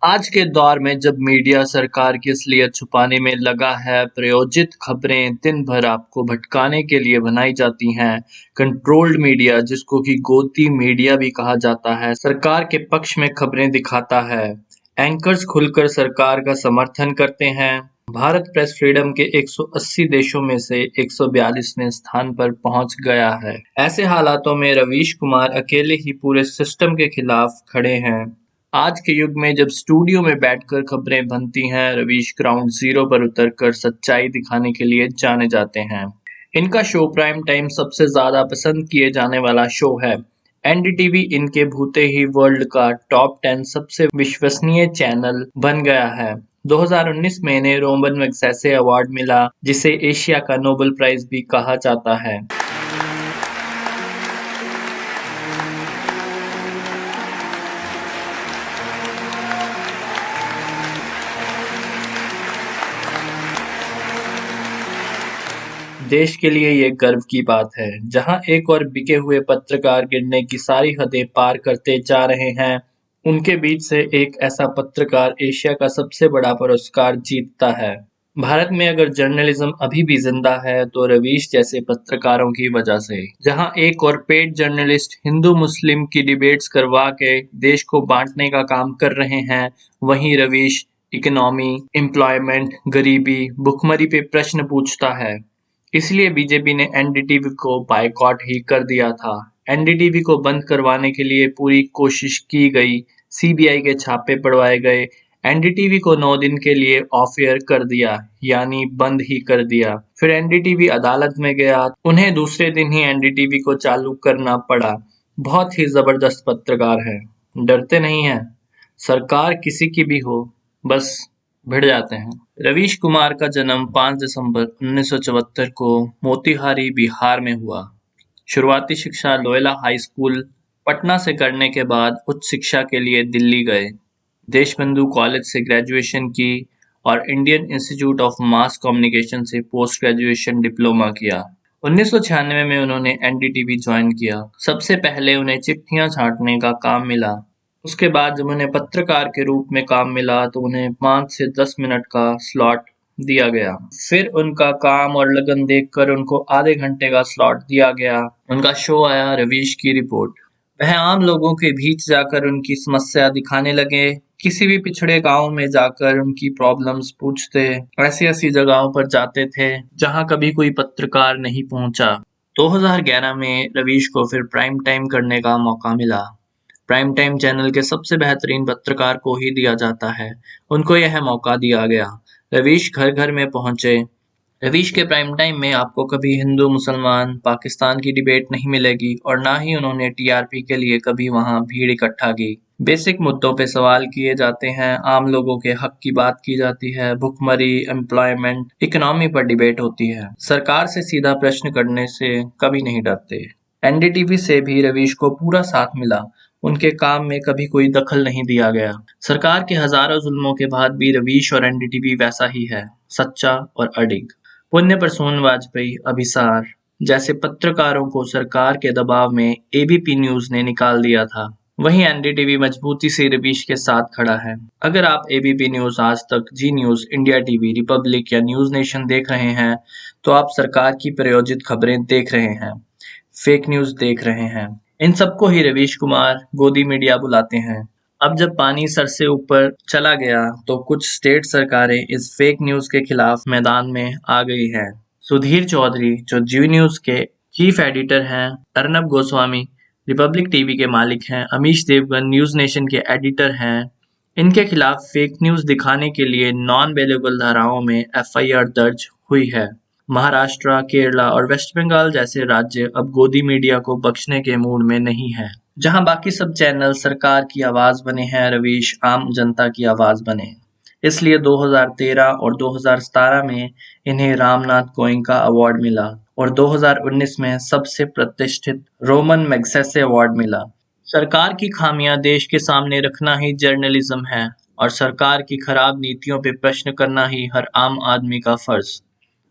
आज के दौर में जब मीडिया सरकार की असलियत छुपाने में लगा है, प्रायोजित खबरें दिन भर आपको भटकाने के लिए बनाई जाती हैं। कंट्रोल्ड मीडिया, जिसको कि गोदी मीडिया भी कहा जाता है, सरकार के पक्ष में खबरें दिखाता है। एंकर्स खुलकर सरकार का समर्थन करते हैं। भारत प्रेस फ्रीडम के 180 देशों में से 142वें स्थान पर पहुंच गया है। ऐसे हालातों में रवीश कुमार अकेले ही पूरे सिस्टम के खिलाफ खड़े हैं। आज के युग में जब स्टूडियो में बैठकर खबरें बनती हैं, रवीश ग्राउंड जीरो पर उतरकर सच्चाई दिखाने के लिए जाने जाते हैं। इनका शो प्राइम टाइम सबसे ज्यादा पसंद किए जाने वाला शो है। एनडीटीवी इनके भूते ही वर्ल्ड का टॉप 10 सबसे विश्वसनीय चैनल बन गया है। 2019 में इन्हें रोमन मैग्सेसे अवार्ड मिला, जिसे एशिया का नोबेल प्राइज भी कहा जाता है। देश के लिए ये गर्व की बात है। जहां एक और बिके हुए पत्रकार गिरने की सारी हदें पार करते जा रहे हैं, उनके बीच से एक ऐसा पत्रकार एशिया का सबसे बड़ा पुरस्कार जीतता है। भारत में अगर जर्नलिज्म अभी भी जिंदा है, तो रवीश जैसे पत्रकारों की वजह से। जहां एक और पेड जर्नलिस्ट हिंदू मुस्लिम की डिबेट्स करवा के देश को बांटने का काम कर रहे हैं, वहीं रवीश इकोनॉमी, एम्प्लॉयमेंट, गरीबी, भुखमरी पे प्रश्न पूछता है। इसलिए बीजेपी ने एनडीटीवी को बायकॉट ही कर दिया था। एनडीटीवी को बंद करवाने के लिए पूरी कोशिश की गई, सीबीआई के छापे पड़वाए गए, एनडीटीवी को 9 दिन के लिए ऑफ एयर कर दिया, यानी बंद ही कर दिया। फिर एनडीटीवी अदालत में गया, उन्हें दूसरे दिन ही एनडीटीवी को चालू करना पड़ा। बहुत ही जबरदस्त पत्रकार है, डरते नहीं हैं। सरकार किसी की भी हो, बस भिड़ जाते हैं। रवीश कुमार का जन्म 5 दिसंबर 1974 को मोतिहारी, बिहार में हुआ। शुरुआती शिक्षा लोयला हाई स्कूल, पटना से करने के बाद उच्च शिक्षा के लिए दिल्ली गए। देशबंधु कॉलेज से ग्रेजुएशन की और Indian institute of mass communication से पोस्ट ग्रेजुएशन डिप्लोमा किया। 1996 में उन्होंने एनडीटीवी ज्वाइन किया। सबसे पहले उन्हें चिट्ठियां छांटने का काम मिला। उसके बाद जब उन्हें पत्रकार के रूप में काम मिला, तो उन्हें 5 से 10 मिनट का स्लॉट दिया गया। फिर उनका काम और लगन देखकर उनको आधे घंटे का स्लॉट दिया गया। उनका शो आया रवीश की रिपोर्ट। वह आम लोगों के बीच जाकर उनकी समस्या दिखाने लगे। किसी भी पिछड़े गांव में जाकर उनकी प्रॉब्लम्स पूछते। ऐसी ऐसी जगहों पर जाते थे जहां कभी कोई पत्रकार नहीं पहुंचा। 2011 में रवीश को फिर प्राइम टाइम करने का मौका मिला। प्राइम टाइम चैनल के सबसे बेहतरीन पत्रकार को ही दिया जाता है। उनको यह मौका दिया गया। रवीश घर घर में पहुंचे। रवीश के प्राइम टाइम में आपको कभी हिंदू मुसलमान पाकिस्तान की डिबेट नहीं मिलेगी, और ना ही उन्होंने टीआरपी के लिए कभी वहां भीड़ इकट्ठा की। बेसिक मुद्दों पे सवाल किए जाते हैं, आम लोगों के हक की बात की जाती है, भुखमरी, एम्प्लॉयमेंट, इकोनॉमी पर डिबेट होती है। सरकार से सीधा प्रश्न करने से कभी नहीं डरते। एनडीटीवी से भी रवीश को पूरा साथ मिला। उनके काम में कभी कोई दखल नहीं दिया गया। सरकार के हजारों जुल्मों के बाद भी रवीश और एनडीटीवी वैसा ही है, सच्चा और अडिग। पुण्य प्रसून वाजपेयी, अभिसार जैसे पत्रकारों को सरकार के दबाव में एबीपी न्यूज ने निकाल दिया था। वहीं एनडीटीवी मजबूती से रवीश के साथ खड़ा है। अगर आप एबीपी न्यूज, आज तक, जी न्यूज, इंडिया टीवी, रिपब्लिक या न्यूज नेशन देख रहे हैं, तो आप सरकार की प्रायोजित खबरें देख रहे हैं, फेक न्यूज देख रहे हैं। इन सबको ही रवीश कुमार गोदी मीडिया बुलाते हैं। अब जब पानी सर से ऊपर चला गया, तो कुछ स्टेट सरकारें इस फेक न्यूज के खिलाफ मैदान में आ गई हैं। सुधीर चौधरी, जो जी न्यूज के चीफ एडिटर हैं, अर्नब गोस्वामी रिपब्लिक टीवी के मालिक हैं, अमीश देवगन न्यूज नेशन के एडिटर हैं, इनके खिलाफ फेक न्यूज दिखाने के लिए नॉन बेलेबल धाराओं में एफआईआर दर्ज हुई है। महाराष्ट्र, केरला और वेस्ट बंगाल जैसे राज्य अब गोदी मीडिया को बख्शने के मूड में नहीं है। जहां बाकी सब चैनल सरकार की आवाज बने हैं, रवीश आम जनता की आवाज बने। इसलिए 2013 और 2017 में इन्हें रामनाथ गोइंका का अवार्ड मिला, और 2019 में सबसे प्रतिष्ठित रोमन मैग्सेसे अवार्ड मिला। सरकार की खामियां देश के सामने रखना ही जर्नलिज्म है, और सरकार की खराब नीतियों पे प्रश्न करना ही हर आम आदमी का फर्ज।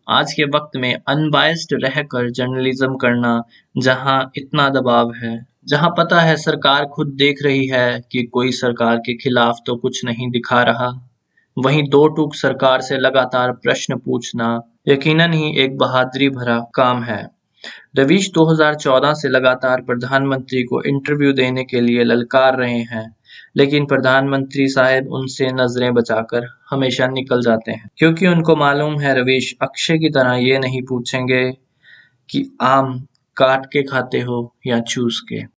आज के वक्त में अनबायस्ड रहकर जर्नलिज्म करना, जहां इतना दबाव है, जहां पता है सरकार खुद देख रही है कि कोई सरकार के खिलाफ तो कुछ नहीं दिखा रहा, वहीं दो टूक सरकार से लगातार प्रश्न पूछना यकीनन ही एक बहादुरी भरा काम है। रवीश 2014 से लगातार प्रधानमंत्री को इंटरव्यू देने के लिए ललकार रहे हैं, लेकिन प्रधानमंत्री साहब उनसे नजरें बचाकर हमेशा निकल जाते हैं, क्योंकि उनको मालूम है रवीश अक्षय की तरह ये नहीं पूछेंगे कि आम काट के खाते हो या चूस के।